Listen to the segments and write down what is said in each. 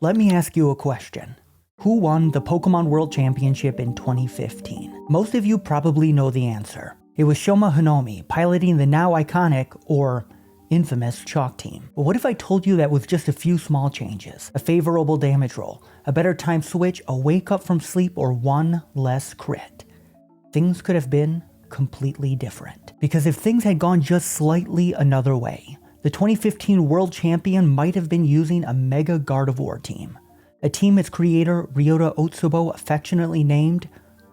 Let me ask you a question. Who won the Pokemon World Championship in 2015? Most of you probably know the answer. It was Shoma Honami, piloting the now iconic, or infamous, Chalk Team. But what if I told you that with just a few small changes, a favorable damage roll, a better time switch, a wake up from sleep, or one less crit, things could have been completely different? Because if things had gone just slightly another way, the 2015 World Champion might have been using a Mega Gardevoir team. A team its creator, Ryota Otsubo, affectionately named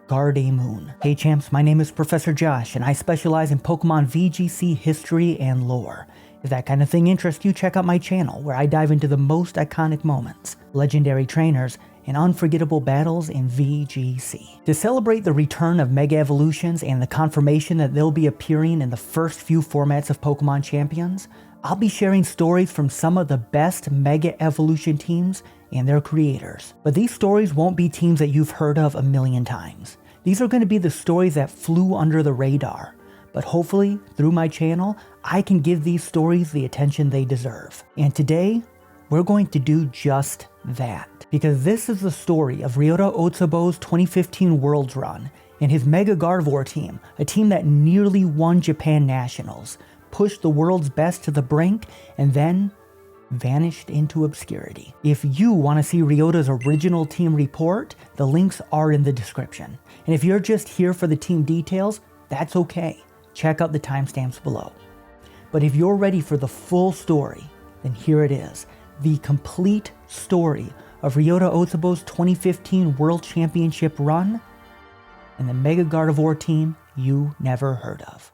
Gardemoon. Hey champs, my name is Professor Josh, and I specialize in Pokemon VGC history and lore. If that kind of thing interests you, check out my channel, where I dive into the most iconic moments, legendary trainers, and unforgettable battles in VGC. To celebrate the return of Mega Evolutions and the confirmation that they'll be appearing in the first few formats of Pokemon Champions, I'll be sharing stories from some of the best Mega Evolution teams and their creators. But these stories won't be teams that you've heard of a million times. These are going to be the stories that flew under the radar. But hopefully, through my channel, I can give these stories the attention they deserve. And today, we're going to do just that. Because this is the story of Ryota Otsubo's 2015 Worlds run and his Mega Gardevoir team, a team that nearly won Japan Nationals, pushed the world's best to the brink, and then vanished into obscurity. If you want to see Ryota's original team report, the links are in the description. And if you're just here for the team details, that's okay. Check out the timestamps below. But if you're ready for the full story, then here it is. The complete story of Ryota Otsubo's 2015 World Championship run and the Mega Gardevoir team you never heard of.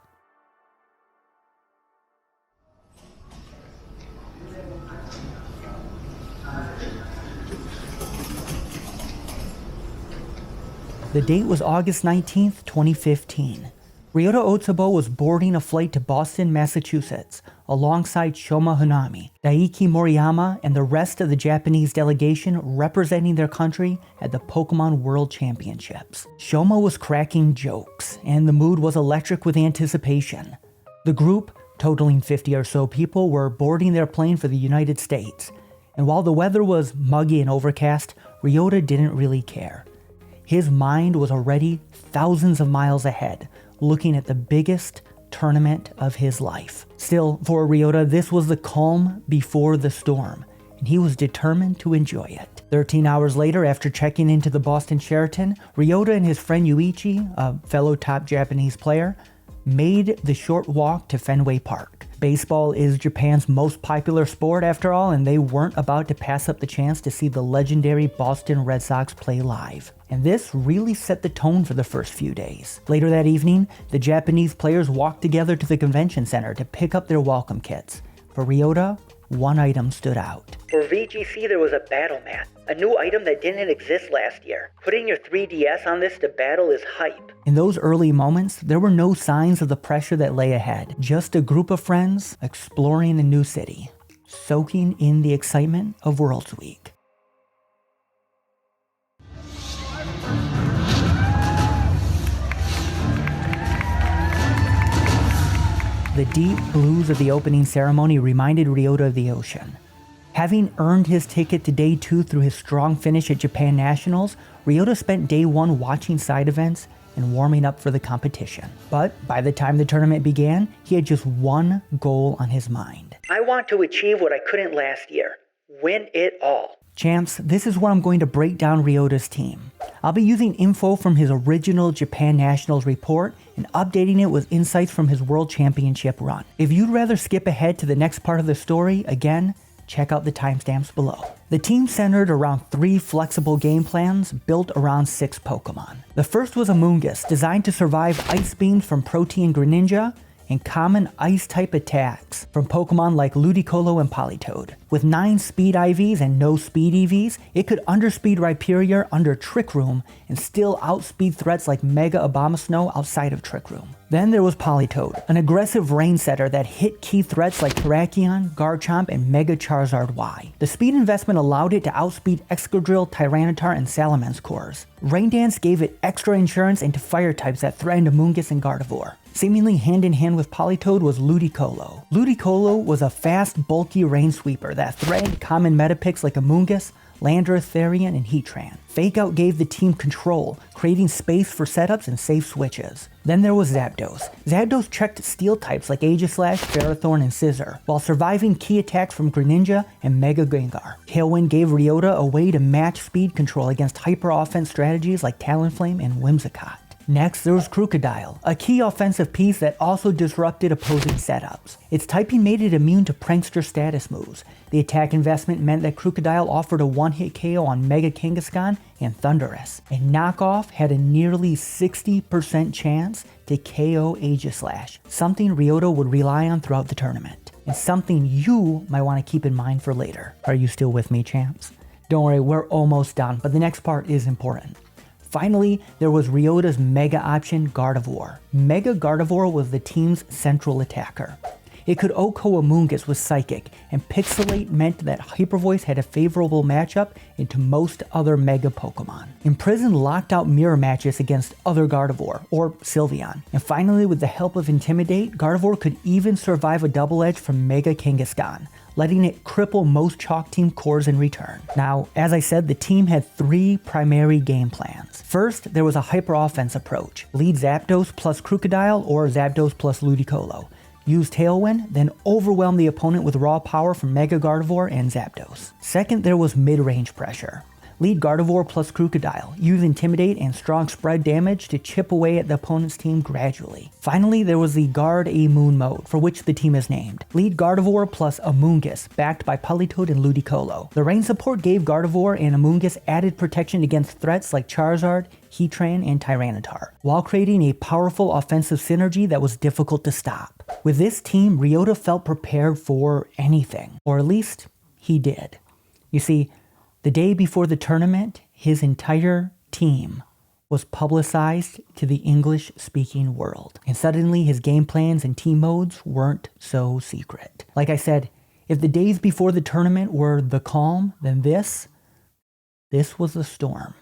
The date was August 19th, 2015. Ryota Otsubo was boarding a flight to Boston, Massachusetts, alongside Shoma Honami, Daiki Moriyama, and the rest of the Japanese delegation representing their country at the Pokemon World Championships. Shoma was cracking jokes, and the mood was electric with anticipation. The group, totaling 50 or so people, were boarding their plane for the United States, and while the weather was muggy and overcast, Ryota didn't really care. His mind was already thousands of miles ahead, looking at the biggest tournament of his life. Still, for Ryota, this was the calm before the storm, and he was determined to enjoy it. 13 hours later, after checking into the Boston Sheraton, Ryota and his friend Yuichi, a fellow top Japanese player, made the short walk to Fenway Park. Baseball is Japan's most popular sport after all, and they weren't about to pass up the chance to see the legendary Boston Red Sox play live. And this really set the tone for the first few days. Later that evening, the Japanese players walked together to the convention center to pick up their welcome kits. For Ryota, one item stood out. For VGC, there was a battle mat, a new item that didn't exist last year. Putting your 3DS on this to battle is hype. In those early moments, there were no signs of the pressure that lay ahead. Just a group of friends exploring a new city, soaking in the excitement of Worlds Week. The deep blues of the opening ceremony reminded Ryota of the ocean. Having earned his ticket to Day 2 through his strong finish at Japan Nationals, Ryota spent Day 1 watching side events and warming up for the competition. But by the time the tournament began, he had just one goal on his mind. I want to achieve what I couldn't last year. Win it all. Champs, this is where I'm going to break down Ryota's team. I'll be using info from his original Japan Nationals report and updating it with insights from his World Championship run. If you'd rather skip ahead to the next part of the story, again, check out the timestamps below. The team centered around 3 flexible game plans built around 6 Pokemon. The first was Amoonguss, designed to survive ice beams from Protean Greninja and common ice-type attacks from Pokemon like Ludicolo and Politoed. With 9 speed IVs and no speed EVs, it could underspeed Rhyperior under Trick Room and still outspeed threats like Mega Abomasnow outside of Trick Room. Then there was Politoed, an aggressive rain setter that hit key threats like Terrakion, Garchomp, and Mega Charizard Y. The speed investment allowed it to outspeed Excadrill, Tyranitar, and Salamence cores. Rain Dance gave it extra insurance into fire types that threatened Amoonguss and Gardevoir. Seemingly hand in hand with Politoed was Ludicolo. Ludicolo was a fast, bulky rain sweeper that threatened common meta picks like Amoonguss, Landorus, Therian, and Heatran. Fake Out gave the team control, creating space for setups and safe switches. Then there was Zapdos. Zapdos checked steel types like Aegislash, Ferrothorn, and Scizor, while surviving key attacks from Greninja and Mega Gengar. Tailwind gave Ryota a way to match speed control against hyper-offense strategies like Talonflame and Whimsicott. Next, there was Krookodile, a key offensive piece that also disrupted opposing setups. Its typing made it immune to Prankster status moves. The attack investment meant that Krookodile offered a one-hit KO on Mega Kangaskhan and Thundurus, and Knockoff had a nearly 60% chance to KO Aegislash, something Ryota would rely on throughout the tournament, and something you might want to keep in mind for later. Are you still with me, champs? Don't worry, we're almost done, but the next part is important. Finally, there was Ryota's Mega option, Gardevoir. Mega Gardevoir was the team's central attacker. It could OHKO Amoonguss with Psychic, and Pixelate meant that Hyper Voice had a favorable matchup into most other Mega Pokemon. Imprison locked out mirror matches against other Gardevoir, or Sylveon. And finally, with the help of Intimidate, Gardevoir could even survive a double edge from Mega Kangaskhan, letting it cripple most Chalk Team cores in return. Now, as I said, the team had 3 primary game plans. First, there was a hyper-offense approach. Lead Zapdos plus Krookodile or Zapdos plus Ludicolo. Use Tailwind, then overwhelm the opponent with raw power from Mega Gardevoir and Zapdos. Second, there was mid-range pressure. Lead Gardevoir plus Krookodile. Use Intimidate and strong spread damage to chip away at the opponent's team gradually. Finally, there was the Guard a Moon mode, for which the team is named. Lead Gardevoir plus Amoonguss, backed by Politoed and Ludicolo. The rain support gave Gardevoir and Amoonguss added protection against threats like Charizard, Heatran, and Tyranitar, while creating a powerful offensive synergy that was difficult to stop. With this team, Ryota felt prepared for anything, or at least he did. You see, the day before the tournament, his entire team was publicized to the English-speaking world, and suddenly his game plans and team modes weren't so secret. Like I said, if the days before the tournament were the calm, then this was the storm.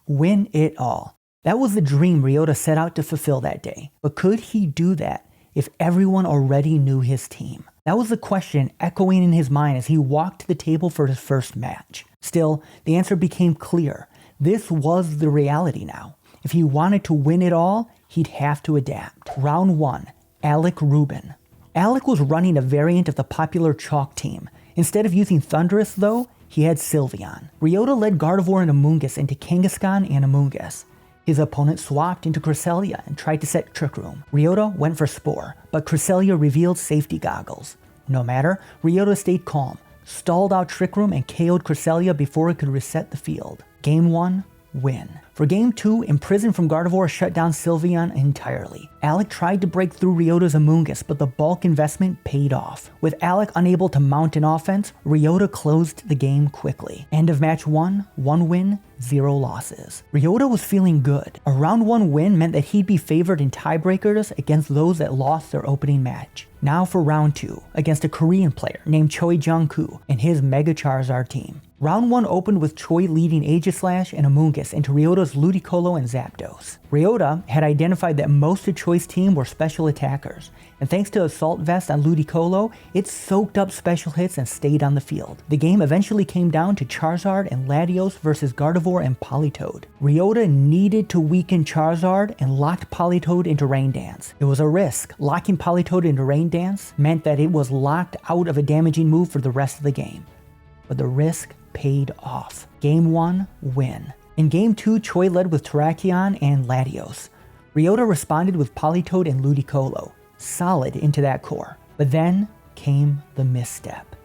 Win it all. That was the dream Ryota set out to fulfill that day. But could he do that if everyone already knew his team? That was the question echoing in his mind as he walked to the table for his first match. Still, the answer became clear. This was the reality now. If he wanted to win it all, he'd have to adapt. Round 1, Alec Rubin. Alec was running a variant of the popular Chalk team. Instead of using Thundurus though, he had Sylveon. Ryota led Gardevoir and Amoonguss into Kangaskhan and Amoonguss. His opponent swapped into Cresselia and tried to set Trick Room. Ryota went for Spore, but Cresselia revealed safety goggles. No matter, Ryota stayed calm, stalled out Trick Room, and KO'd Cresselia before it could reset the field. Game 1, win. For Game 2, Imprison from Gardevoir shut down Sylveon entirely. Alec tried to break through Ryota's Amoonguss, but the bulk investment paid off. With Alec unable to mount an offense, Ryota closed the game quickly. End of match 1, 1 win, 0 losses. Ryota was feeling good. A round 1 win meant that he'd be favored in tiebreakers against those that lost their opening match. Now for round 2, against a Korean player named Choi Jung-koo and his Mega Charizard team. Round 1 opened with Choi leading Aegislash and Amoonguss into Ryota's Ludicolo and Zapdos. Ryota had identified that most of Choi's team were special attackers, and thanks to Assault Vest on Ludicolo, it soaked up special hits and stayed on the field. The game eventually came down to Charizard and Latios versus Gardevoir and Politoed. Ryota needed to weaken Charizard and locked Politoed into Rain Dance. It was a risk. Locking Politoed into Rain Dance meant that it was locked out of a damaging move for the rest of the game. But the risk paid off. Game 1, win. In Game 2, Choi led with Terrakion and Latios. Ryota responded with Politoed and Ludicolo, solid into that core. But then came the misstep.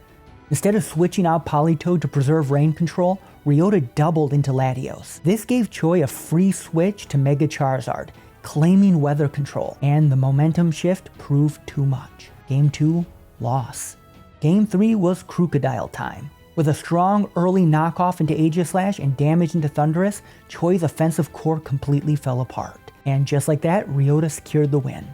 Instead of switching out Politoed to preserve rain control, Ryota doubled into Latios. This gave Choi a free switch to Mega Charizard, claiming weather control, and the momentum shift proved too much. Game 2, loss. Game 3 was Krookodile time. With a strong early knockoff into Aegislash and damage into Thundurus, Choi's offensive core completely fell apart. And just like that, Ryota secured the win.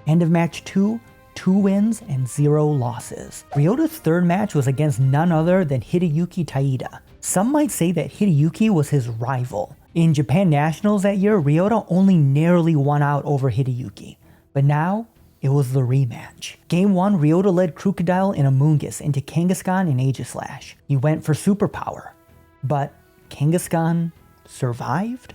End of match 2, 2 wins and 0 losses. Ryota's third match was against none other than Hideyuki Taida. Some might say that Hideyuki was his rival. In Japan Nationals that year, Ryota only narrowly won out over Hideyuki. But now, it was the rematch. Game 1, Ryota led Crocodile and Amoonguss into Kangaskhan and Aegislash. He went for superpower, but Kangaskhan survived?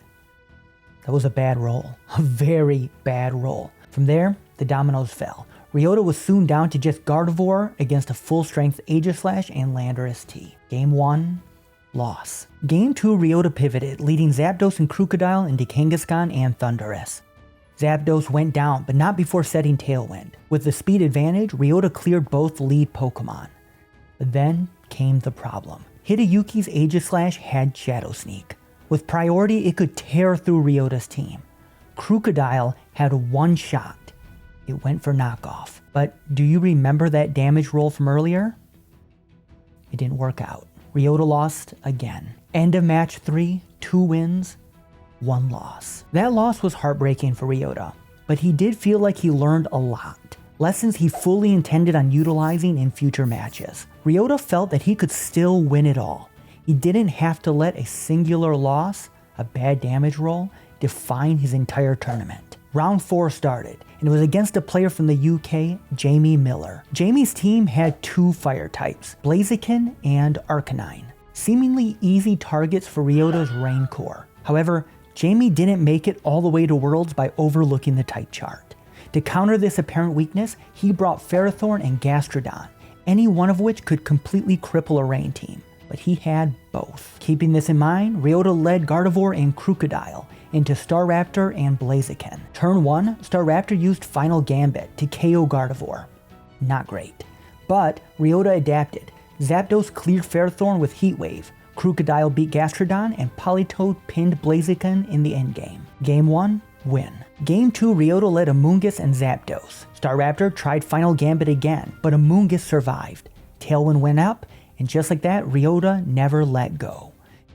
That was a bad roll, a very bad roll. From there, the dominoes fell. Ryota was soon down to just Gardevoir against a full-strength Aegislash and Landorus T. Game 1, loss. Game 2, Ryota pivoted, leading Zapdos and Crocodile into Kangaskhan and Thundurus. Zapdos went down, but not before setting Tailwind. With the speed advantage, Ryota cleared both lead Pokemon. But then came the problem. Hideyuki's Aegislash had Shadow Sneak. With priority, it could tear through Ryota's team. Crocodile had one shot. It went for knockoff. But do you remember that damage roll from earlier? It didn't work out. Ryota lost again. End of match 3, 2 wins, 1 loss. That loss was heartbreaking for Ryota, but he did feel like he learned a lot. Lessons he fully intended on utilizing in future matches. Ryota felt that he could still win it all. He didn't have to let a singular loss, a bad damage roll, define his entire tournament. Round 4 started, and it was against a player from the UK, Jamie Miller. Jamie's team had 2 fire types, Blaziken and Arcanine. Seemingly easy targets for Ryota's Rain Core. However, Jamie didn't make it all the way to Worlds by overlooking the type chart. To counter this apparent weakness, he brought Ferrothorn and Gastrodon, any one of which could completely cripple a Rain team, but he had both. Keeping this in mind, Ryota led Gardevoir and Crocodile into Staraptor and Blaziken. Turn 1, Staraptor used Final Gambit to KO Gardevoir. Not great. But Ryota adapted. Zapdos cleared Ferrothorn with Heat Wave, Crocodile beat Gastrodon, and Politoed pinned Blaziken in the endgame. Game 1, win. Game 2, Ryota led Amoonguss and Zapdos. Staraptor tried Final Gambit again, but Amoonguss survived. Tailwind went up, and just like that, Ryota never let go.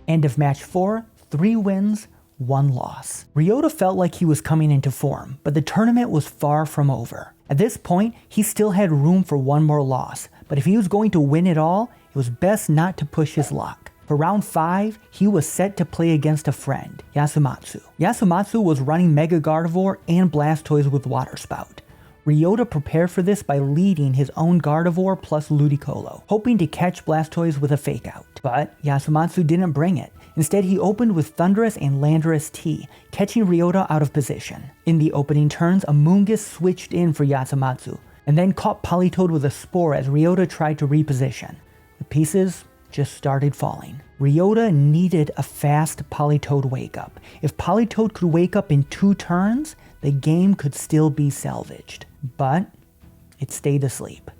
End of match 4, 3 wins, 1 loss. Ryota felt like he was coming into form, but the tournament was far from over. At this point, he still had room for 1 more loss, but if he was going to win it all, it was best not to push his luck. For round 5, he was set to play against a friend, Yasumatsu. Yasumatsu was running Mega Gardevoir and Blastoise with Water Spout. Ryota prepared for this by leading his own Gardevoir plus Ludicolo, hoping to catch Blastoise with a fake out. But Yasumatsu didn't bring it. Instead, he opened with Thundurus and Landorus T, catching Ryota out of position. In the opening turns, Amoonguss switched in for Yasumatsu, and then caught Politoed with a Spore as Ryota tried to reposition. The pieces just started falling. Ryota needed a fast Politoed wake up. If Politoed could wake up in 2 turns, the game could still be salvaged. But it stayed asleep.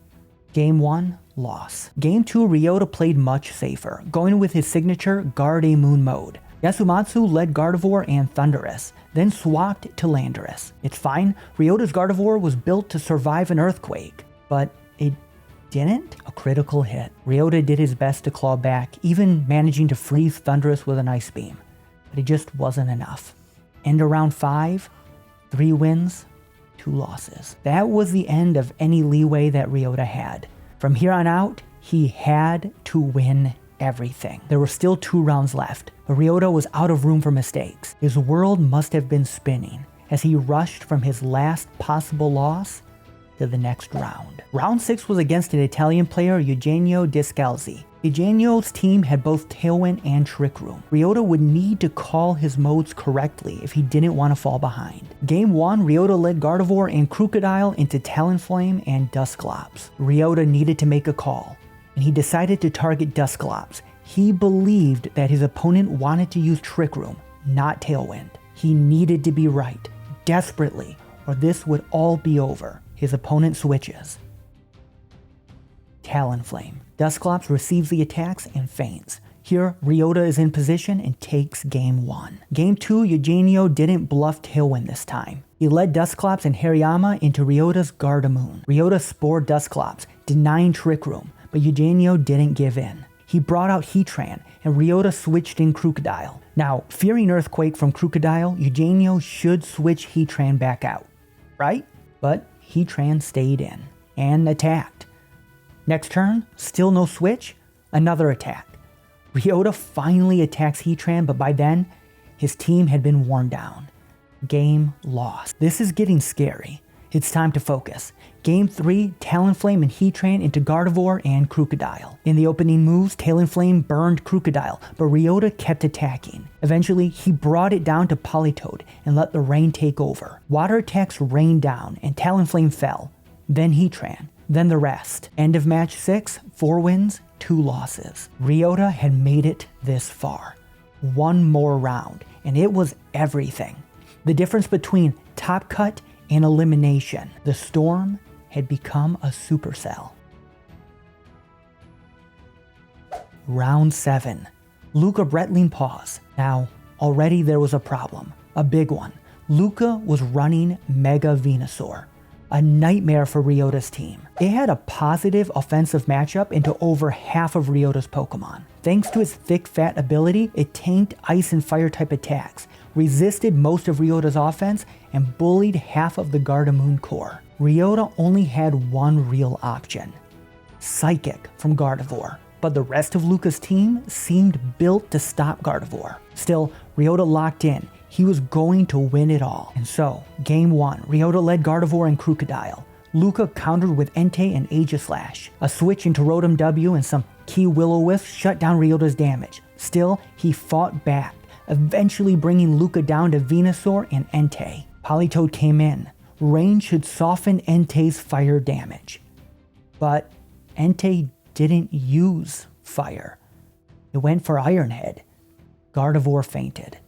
Game 1, loss. Game 2, Ryota played much safer, going with his signature Gardemoon mode. Yasumatsu led Gardevoir and Thundurus, then swapped to Landorus. It's fine, Ryota's Gardevoir was built to survive an earthquake, but it didn't? A critical hit. Ryota did his best to claw back, even managing to freeze Thundurus with an Ice Beam, but it just wasn't enough. End of round 5, 3 wins, 2 losses. That was the end of any leeway that Ryota had. From here on out, he had to win everything. There were still 2 rounds left, but Ryota was out of room for mistakes. His world must have been spinning as he rushed from his last possible loss to the next round. Round 6 was against an Italian player, Eugenio Descalzi. Eugenio's team had both Tailwind and Trick Room. Ryota would need to call his modes correctly if he didn't want to fall behind. Game 1, Ryota led Gardevoir and Crocodile into Talonflame and Dusclops. Ryota needed to make a call, and he decided to target Dusclops. He believed that his opponent wanted to use Trick Room, not Tailwind. He needed to be right, desperately, or this would all be over. His opponent switches. Talonflame. Dusclops receives the attacks and feints. Here, Ryota is in position and takes Game 1. Game 2, Eugenio didn't bluff Tailwind this time. He led Dusclops and Hariyama into Ryota's Gardemoon. Ryota spored Dusclops, denying Trick Room, but Eugenio didn't give in. He brought out Heatran, and Ryota switched in Crocodile. Now, fearing Earthquake from Crocodile, Eugenio should switch Heatran back out, right? But Heatran stayed in and attacked. Next turn, still no switch, another attack. Ryota finally attacks Heatran, but by then, his team had been worn down. Game lost. This is getting scary. It's time to focus. Game 3, Talonflame and Heatran into Gardevoir and Krookodile. In the opening moves, Talonflame burned Krookodile, but Ryota kept attacking. Eventually, he brought it down to Politoed and let the rain take over. Water attacks rained down and Talonflame fell. Then Heatran. Then the rest. End of match 6, 4 wins, 2 losses. Ryota had made it this far. One more round, and it was everything. The difference between top cut and elimination. The Storm had become a supercell. Round 7. Luca Brettling pause. Now, already there was a problem. A big one. Luca was running Mega Venusaur. A nightmare for Ryota's team. It had a positive offensive matchup into over half of Ryota's Pokemon. Thanks to its thick fat ability, it tanked ice and fire type attacks, resisted most of Ryota's offense, and bullied half of the Gardemoon core. Ryota only had one real option. Psychic from Gardevoir. But the rest of Luca's team seemed built to stop Gardevoir. Still, Ryota locked in. He was going to win it all. And so, Game 1, Ryota led Gardevoir and Krookodile. Luca countered with Entei and Aegislash. A switch into Rotom W and some key Will-O-Wisp shut down Ryota's damage. Still, he fought back, eventually bringing Luca down to Venusaur and Entei. Politoed came in. Rain should soften Entei's fire damage. But Entei didn't use fire. It went for Iron Head. Gardevoir fainted.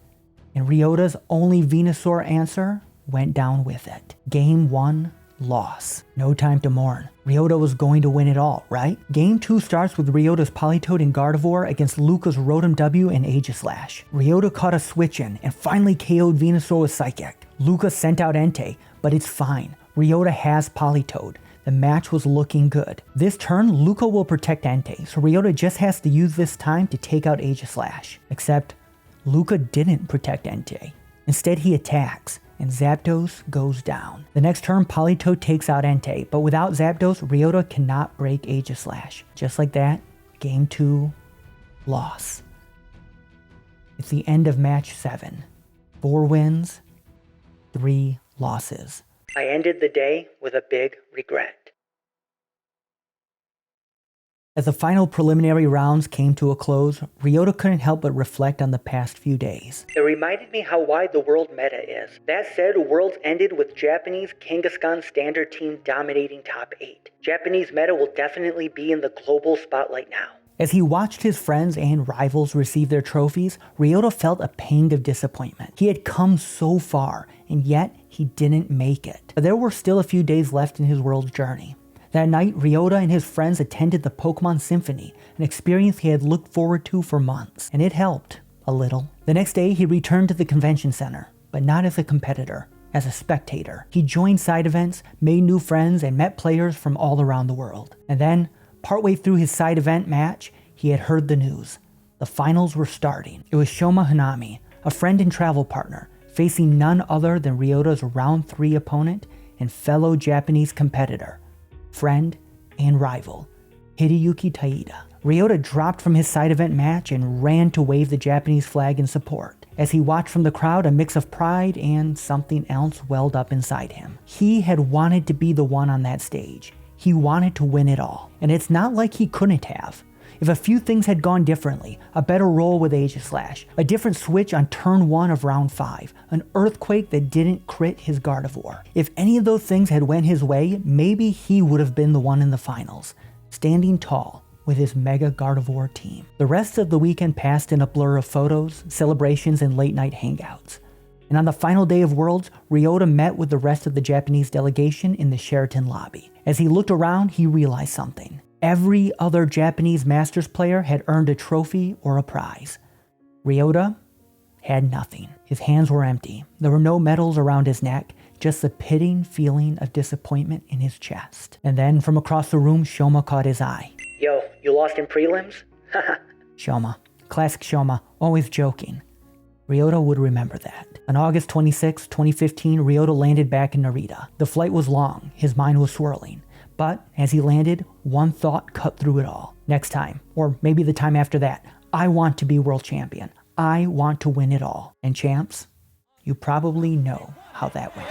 And Ryota's only Venusaur answer went down with it. Game 1, loss. No time to mourn. Ryota was going to win it all, right? Game 2 starts with Ryota's Politoed and Gardevoir against Luca's Rotom W and Aegislash. Ryota caught a switch in and finally KO'd Venusaur with Psychic. Luca sent out Entei, but it's fine. Ryota has Politoed. The match was looking good. This turn, Luca will protect Entei, so Ryota just has to use this time to take out Aegislash. Except, Luca didn't protect Entei. Instead, he attacks, and Zapdos goes down. The next turn, Politoed takes out Entei, but without Zapdos, Ryota cannot break Aegislash. Just like that, Game 2, loss. It's the end of match 7. 4 wins, 3 losses. I ended the day with a big regret. As the final preliminary rounds came to a close, Ryota couldn't help but reflect on the past few days. It reminded me how wide the world meta is. That said, Worlds ended with Japanese Kangaskhan standard team dominating top 8. Japanese meta will definitely be in the global spotlight now. As he watched his friends and rivals receive their trophies, Ryota felt a pang of disappointment. He had come so far, and yet he didn't make it. But there were still a few days left in his world's journey. That night, Ryota and his friends attended the Pokemon Symphony, an experience he had looked forward to for months, and it helped a little. The next day, he returned to the convention center, but not as a competitor, as a spectator. He joined side events, made new friends, and met players from all around the world. And then, partway through his side event match, he had heard the news. The finals were starting. It was Shoma Honami, a friend and travel partner, facing none other than Ryota's round 3 opponent and fellow Japanese competitor, friend and rival, Hideyuki Taida. Ryota dropped from his side event match and ran to wave the Japanese flag in support. As he watched from the crowd, a mix of pride and something else welled up inside him. He had wanted to be the one on that stage. He wanted to win it all. And it's not like he couldn't have. If a few things had gone differently, a better roll with Aegislash, a different switch on turn 1 of round 5, an earthquake that didn't crit his Gardevoir. If any of those things had went his way, maybe he would have been the one in the finals, standing tall with his Mega Gardevoir team. The rest of the weekend passed in a blur of photos, celebrations, and late night hangouts. And on the final day of Worlds, Ryota met with the rest of the Japanese delegation in the Sheraton lobby. As he looked around, he realized something. Every other Japanese Masters player had earned a trophy or a prize. Ryota had nothing. His hands were empty. There were no medals around his neck, just the pitting feeling of disappointment in his chest. And then from across the room, Shoma caught his eye. Yo, you lost in prelims? Shoma. Classic Shoma, always joking. Ryota would remember that. On August 26, 2015, Ryota landed back in Narita. The flight was long. His mind was swirling. But as he landed, one thought cut through it all. Next time, or maybe the time after that, I want to be world champion. I want to win it all. And champs, you probably know how that went.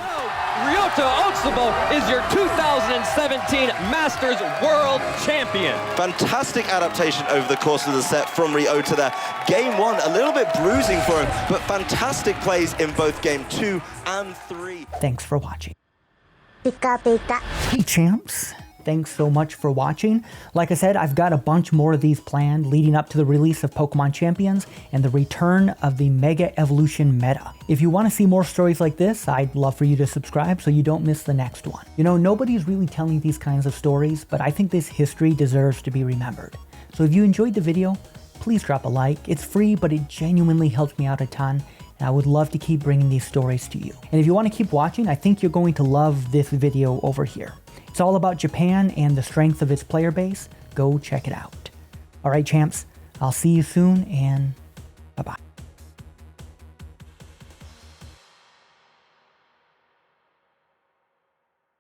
Ryota Otsubo is your 2017 Masters World Champion. Fantastic adaptation over the course of the set from Ryota there. Game 1, a little bit bruising for him, but fantastic plays in both Game 2 and 3. Thanks for watching. Pika pika. Hey champs, thanks so much for watching. Like I said, I've got a bunch more of these planned leading up to the release of Pokemon Champions and the return of the Mega Evolution meta. If you want to see more stories like this, I'd love for you to subscribe so you don't miss the next one. You know, nobody's really telling these kinds of stories, but I think this history deserves to be remembered. So if you enjoyed the video, please drop a like. It's free, but it genuinely helps me out a ton. And I would love to keep bringing these stories to you. And if you want to keep watching, I think you're going to love this video over here. It's all about Japan and the strength of its player base. Go check it out. All right, champs, I'll see you soon, and bye-bye.